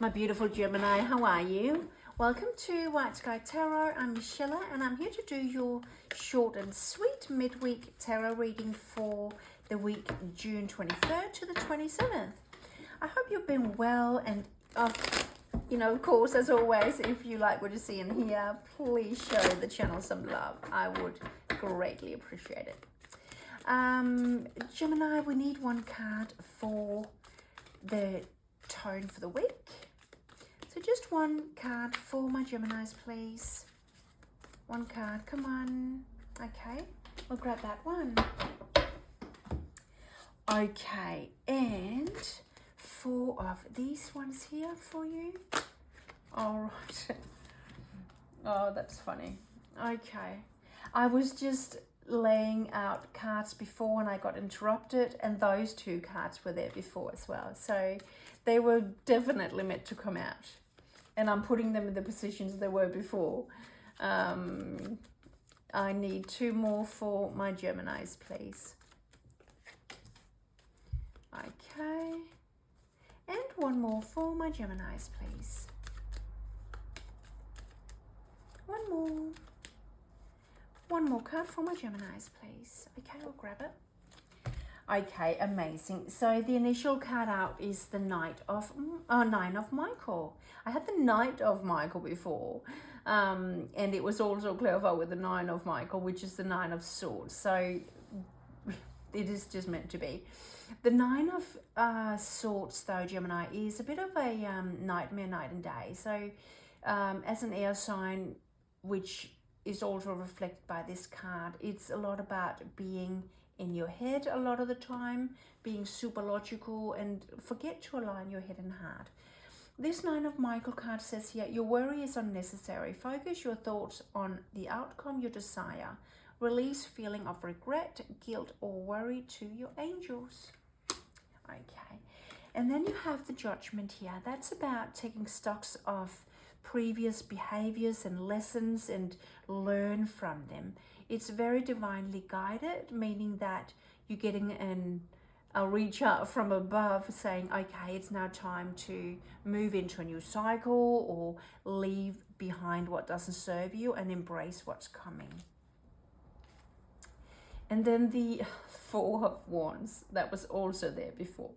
My beautiful Gemini, how are you? Welcome to White Sky Tarot. I'm Michelle and I'm here to do your short and sweet midweek tarot reading for the week June 23rd to the 27th. I hope you've been well and, of course, as always, if you like what you see and hear, please show the channel some love. I would greatly appreciate it. Gemini, we need one card for the tone for the week. So just one card for my Geminis, please. One card, come on. Okay, we'll grab that one. Okay, and 4 of these ones here for you. All right. Oh, that's funny. Okay, I was just laying out cards before and I got interrupted, and those 2 cards were there before as well. So they were definitely meant to come out. And I'm putting them in the positions they were before. I need 2 more for my Geminis, please. Okay. And 1 more for my Geminis, please. 1 more. 1 more card for my Geminis, please. Okay, I'll grab it. Okay, amazing. So the initial card out is the Nine of Michael. I had the Knight of Michael before, and it was also clarified with the 9 of Michael, which is the 9 of Swords. So it is just meant to be. The 9 of Swords, though, Gemini, is a bit of a nightmare night and day. So as an air sign, which is also reflected by this card, it's a lot about being in your head a lot of the time, being super logical, and forget to align your head and heart. This 9 of Michael card says here, your worry is unnecessary. Focus your thoughts on the outcome you desire. Release feeling of regret, guilt, or worry to your angels. Okay, and then you have the Judgment here. That's about taking stocks of previous behaviors and lessons and learn from them. It's very divinely guided, meaning that you're getting a reach out from above saying, okay, it's now time to move into a new cycle or leave behind what doesn't serve you and embrace what's coming. And then the 4 of Wands, that was also there before.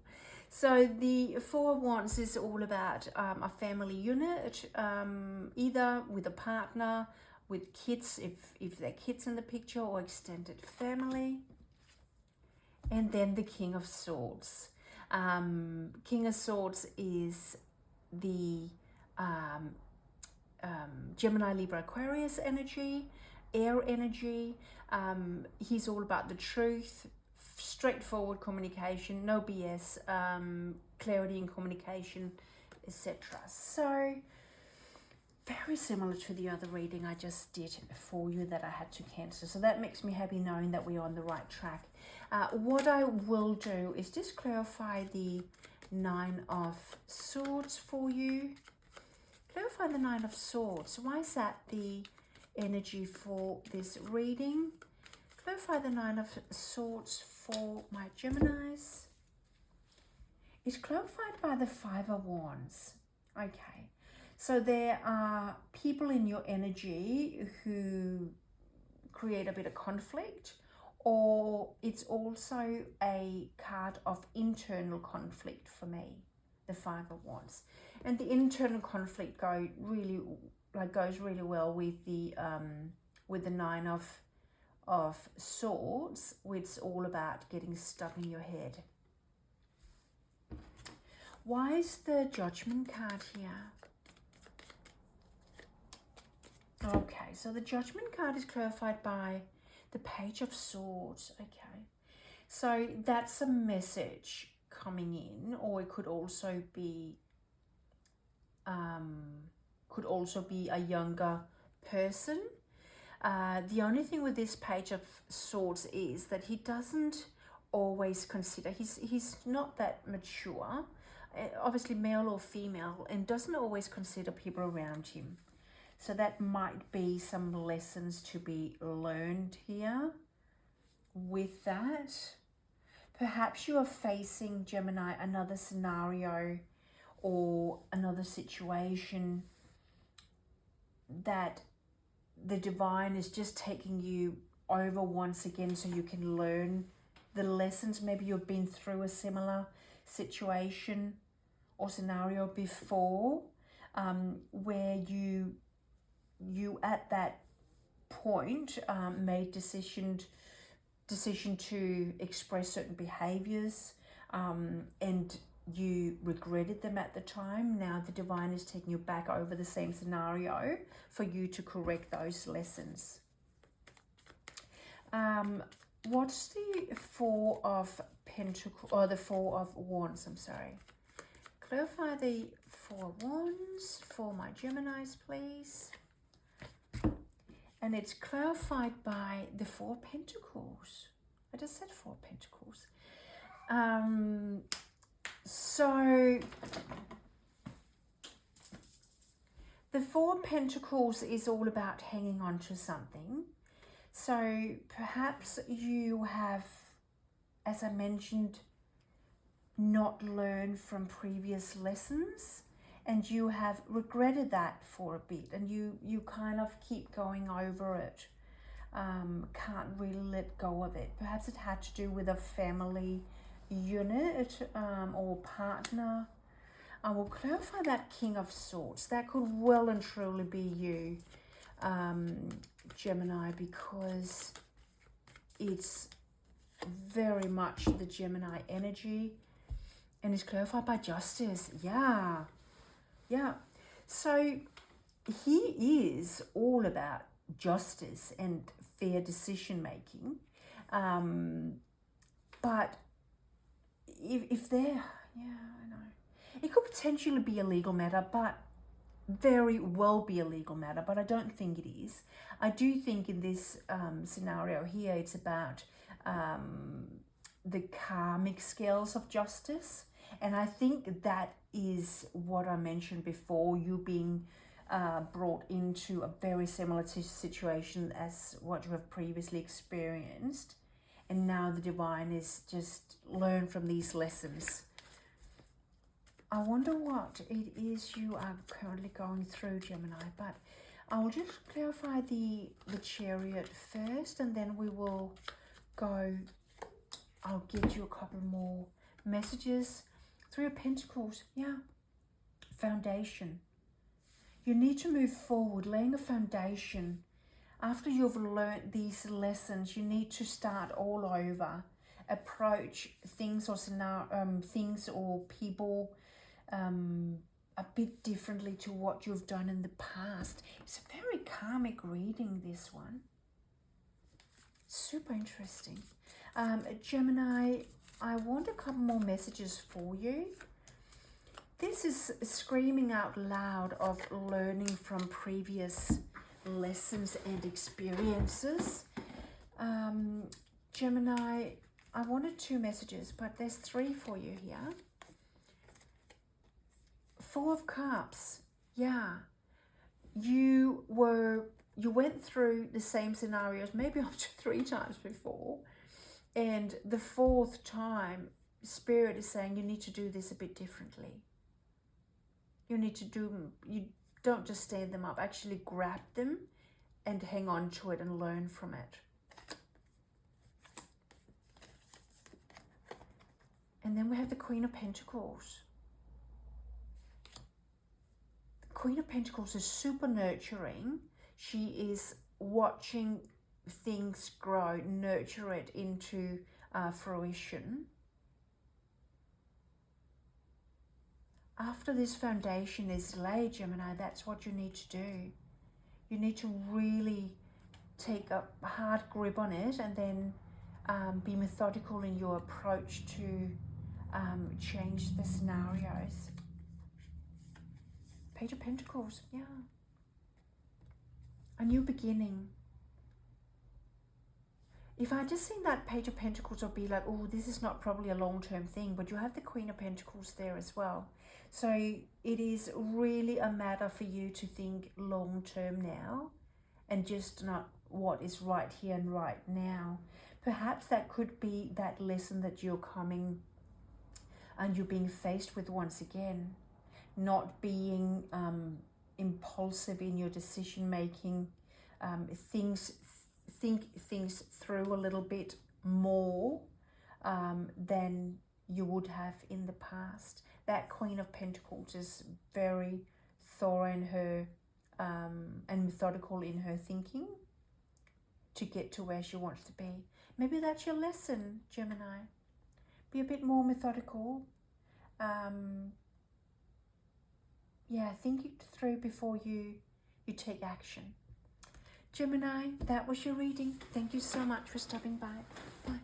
So the 4 of Wands is all about a family unit, either with a partner, with kids, if there are kids in the picture, or extended family. And then the King of Swords. King of Swords is the Gemini, Libra, Aquarius energy, air energy. He's all about the truth, straightforward communication, no BS, clarity in communication, etc. So very similar to the other reading I just did for you that I had to cancel. So that makes me happy knowing that we're on the right track. What I will do is just clarify the 9 of Swords for you. Clarify the 9 of Swords. Why is that the energy for this reading? Clarify the 9 of Swords for my Geminis. It's clarified by the 5 of Wands. Okay. So there are people in your energy who create a bit of conflict, or it's also a card of internal conflict for me, the 5 of Wands. And the internal conflict goes really well with the 9 of Swords, which is all about getting stuck in your head. Why is the Judgment card here? Okay, so the Judgment card is clarified by the Page of Swords. Okay, so that's a message coming in, or it could also be a younger person. The only thing with this Page of Swords is that he doesn't always consider, he's not that mature, obviously male or female, and doesn't always consider people around him. So that might be some lessons to be learned here with that. Perhaps you are facing, Gemini, another scenario or another situation that the divine is just taking you over once again so you can learn the lessons. Maybe you've been through a similar situation or scenario before, where you at that point made decision to express certain behaviors, and you regretted them at the time. Now the divine is taking you back over the same scenario for you to correct those lessons. What's the Four of Pentacles, or the Four of Wands, I'm sorry. Clarify the Four of Wands for my Geminis, please. And it's clarified by the Four of Pentacles. I just said Four of Pentacles. So the Four of Pentacles is all about hanging on to something. So perhaps you have, as I mentioned, not learned from previous lessons, and you have regretted that for a bit, and you kind of keep going over it, can't really let go of it. Perhaps it had to do with a family unit or partner. I will clarify that King of Swords. That could well and truly be you, Gemini, because it's very much the Gemini energy, and it's clarified by Justice. Yeah. So he is all about justice and fair decision making, but if they're, I know, it could potentially be a legal matter, but very well be a legal matter, but I don't think it is. I do think in this scenario here, it's about the karmic scales of justice. And I think that is what I mentioned before, you being brought into a very similar situation as what you have previously experienced. And now the divine is just learn from these lessons. I wonder what it is you are currently going through, Gemini, but I will just clarify the Chariot first, and then we will go, I'll get you a couple more messages. Three of Pentacles, foundation. You need to move forward, laying a foundation. After you've learned these lessons, you need to start all over. Approach things or things or people a bit differently to what you've done in the past. It's a very karmic reading, this one. Super interesting. Gemini, I want a couple more messages for you. This is screaming out loud of learning from previous lessons and experiences. Gemini, I wanted 2 messages, but there's 3 for you here. Four of Cups. You went through the same scenarios maybe up to 3 times before, and the 4th time Spirit is saying you need to do this a bit differently. You don't just stand them up, actually grab them and hang on to it and learn from it. And then we have the Queen of Pentacles. The Queen of Pentacles is super nurturing. She is watching things grow, nurture it into fruition. After this foundation is laid, Gemini, that's what you need to do. You need to really take a hard grip on it, and then be methodical in your approach to change the scenarios. Page of Pentacles, a new beginning. If I just seen that Page of Pentacles, I'll be like, oh, this is not probably a long-term thing, but you have the Queen of Pentacles there as well. So it is really a matter for you to think long-term now, and just not what is right here and right now. Perhaps that could be that lesson that you're coming and you're being faced with once again. not being impulsive in your decision making. Think things through a little bit more than you would have in the past. That Queen of Pentacles is very thorough in her and methodical in her thinking to get to where she wants to be. Maybe that's your lesson, Gemini. Be a bit more methodical. Yeah, think it through before you take action. Gemini, that was your reading. Thank you so much for stopping by. Bye.